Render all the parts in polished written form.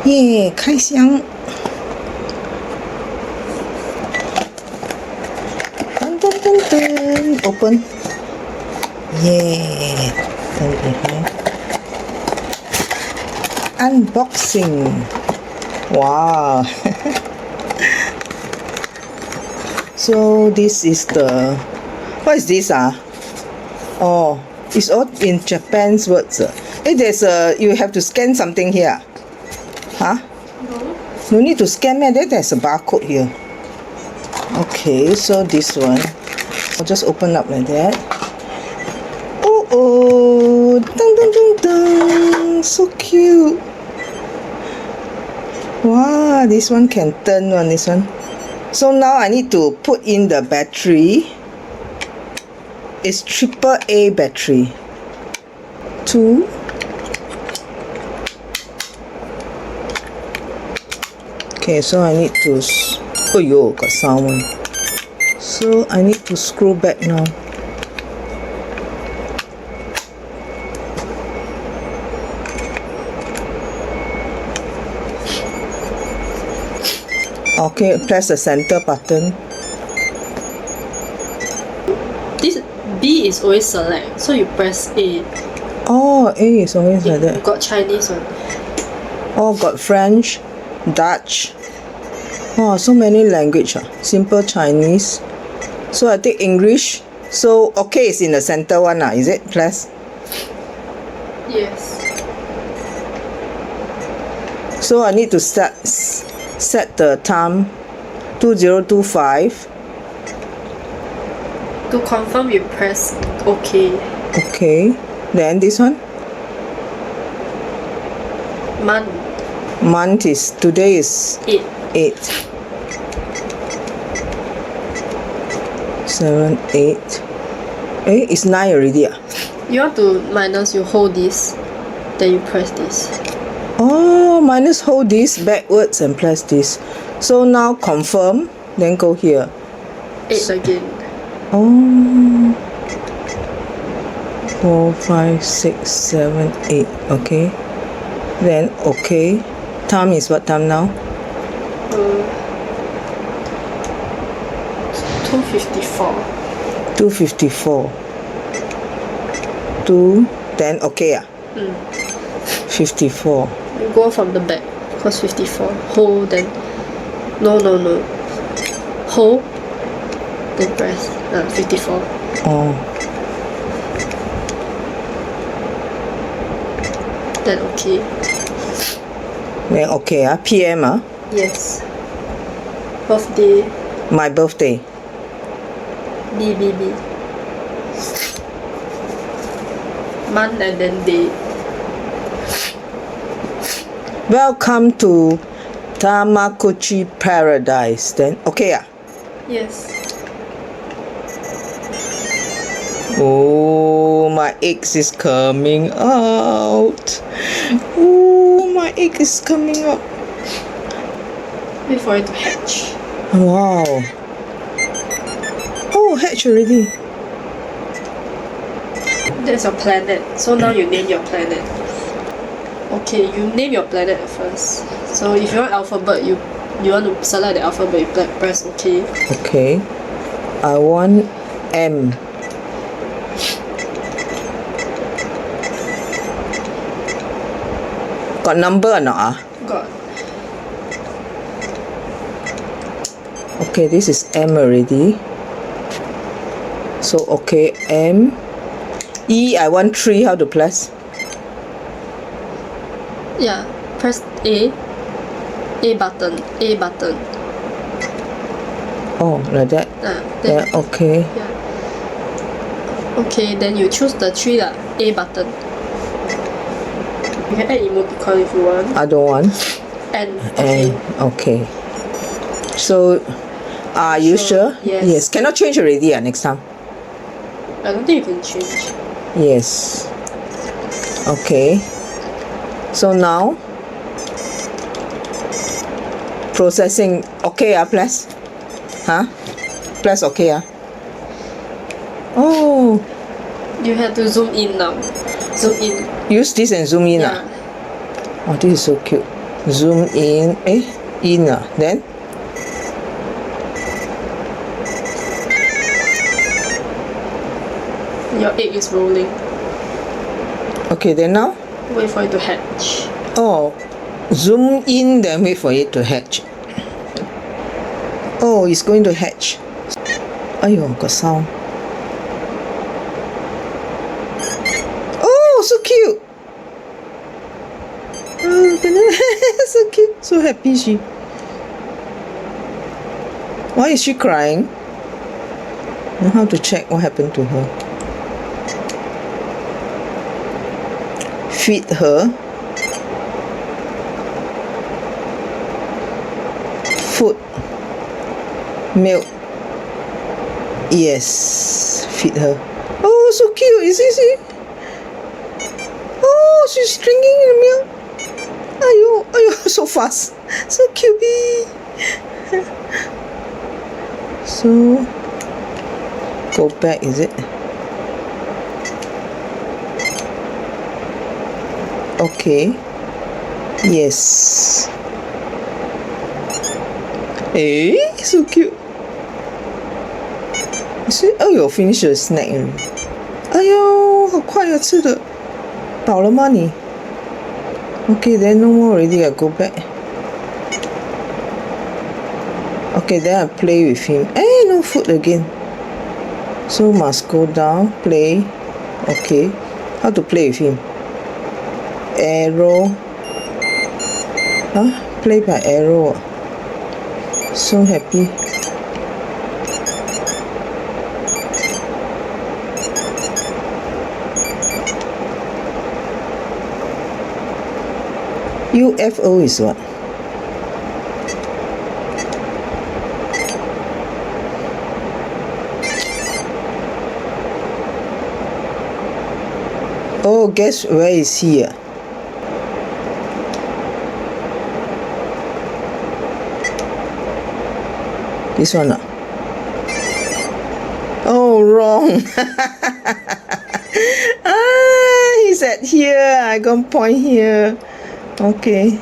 耶，开箱。噔噔噔噔 ，open。耶，then behind。Unboxing。哇。So this is the. What is this Oh, it's all in Japan's words. Hey, there's you have to scan something here. Huh? No need to scan man. There's a barcode here. Okay, so this one. I'll just open up like that. Oh, dun dun dun dun. So cute. Wow, this one can turn on this one. So now I need to put in the battery. It's AAA battery. 2. Okay, so I need to. Oh yo, got sound one. So I need to screw back now. Okay, press the center button. This B is always select, so you press A. Oh, A is always like that. You got Chinese one. Oh, got French, Dutch. Oh, so many language. Simple Chinese. So I take English. So okay is in the center one, is it? Press. Yes. So I need to set the time 2025. To confirm, you press OK. Okay. Then this one. Month. Month is today is 8. 8. 7, 8. It's 9 already. You want to minus, you hold this, then you press this. Oh, minus hold this backwards and press this. So now confirm, then go here. 8 again. Oh. 4, 5, 6, 7, 8. Okay. Then okay. Time is what time now? 2:54. 2:54. 2. Then okay 54. You go from the back, cause 54. Hold, then no. Hold, then press 54. Oh. Then okay. Then okay PM Yes. Birthday. My birthday. B. Month and then day. Welcome to TAMAGOTCHI Paradise. Then okay Yes. Oh, my eggs is coming out. Oh, my egg is coming out. Wait for it to hatch. Wow. Oh, hatch already. That's your planet. So now you name your planet. Okay, you name your planet first. So if you want alphabet, you want to select the alphabet, you press OK. Okay. I want M. Got number or not? Got. Okay, this is M already. So okay, M. E, I want 3. How to press? Yeah, press A. A button. Oh, like that. Then, Yeah, okay. yeah. Okay, then you choose the 3 A button. You can add emoticon if you want. I don't want. And okay. Okay. So, are you sure? Yes. Cannot change already next time. I don't think you can change. Yes. Okay. So now, processing. Okay, press. Press okay. Oh. You have to zoom in now. Zoom in. Use this and zoom in. Yeah. Oh, this is so cute. Zoom in. In then. Your egg is rolling. Okay, then now. Wait for it to hatch. Oh, zoom in, then wait for it to hatch. Oh, it's going to hatch. Aiyo, got sound. Oh, so cute. Oh, goodness. So cute. So happy she. Why is she crying? Know how to check what happened to her. Feed her food, milk. Yes, feed her. Oh, so cute. You see? Oh, she's drinking the milk. Ayo, so fast. So cute. So, go back, is it? Okay. Yes. So cute. See? Oh, finish the snack already. 哎呦，好快啊，吃的。饱了吗你？ Okay, then no more already. I go back. Okay, then I play with him. No food again. So must go down, play. Okay. How to play with him? Arrow. Play by arrow. So happy. UFO is what? Oh, guess where is he? This one. Oh, wrong. He's at here. I gonna point here. Okay.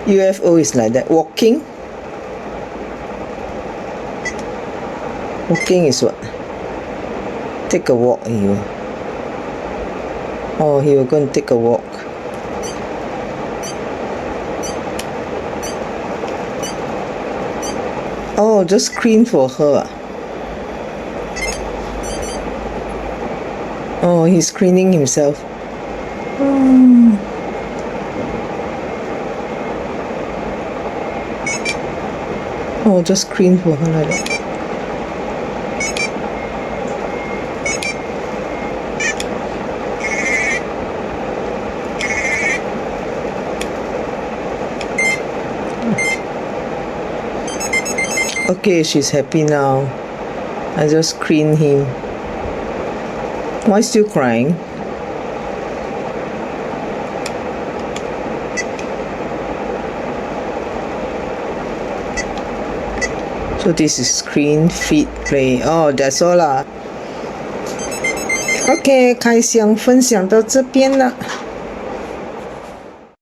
UFO is like that. Walking. Walking is what? Take a walk. Oh, he will go and take a walk. Oh, just screen for her. Oh, he's screening himself. Oh, just screen for her like that. Okay, she's happy now. I just screen him. Why still crying? So this is screen, feed, play. Oh, that's all lah. OK， 开箱分享到这边了。